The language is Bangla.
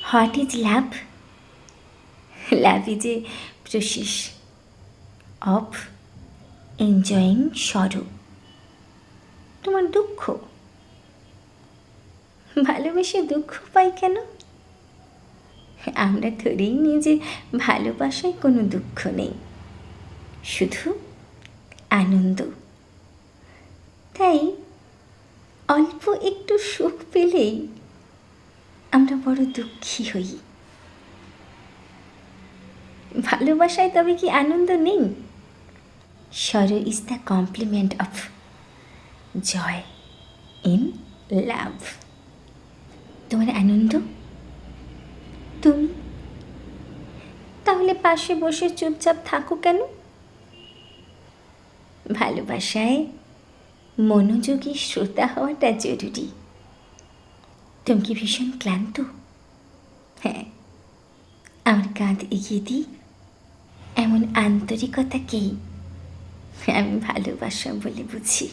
What is love? Love is a process of enjoying sorrow. তোমার দুঃখ, ভালোবেসে দুঃখ পাই কেন? আমরা ধরেই নিই যে ভালোবাসায় কোনো দুঃখ নেই, শুধু আনন্দ। তাই অল্প একটু সুখ পেলেই আমরা বড় দুঃখী হই। ভালোবাসায় তবে কি আনন্দ নেই? sorrow is the complement of joy in love. তোমার আনন্দ তুমি, তাহলে পাশে বসে চুপচাপ থাকো কেন? ভালোবাসায় মনোযোগী শ্রোতা হওয়াটা জরুরি। তুমি কি ভীষণ ক্লান্ত? হ্যাঁ, আমার কাঁধ এগিয়ে দিই। এমন আন্তরিকতাকেই আমি ভালোবাসা বলে বুঝি।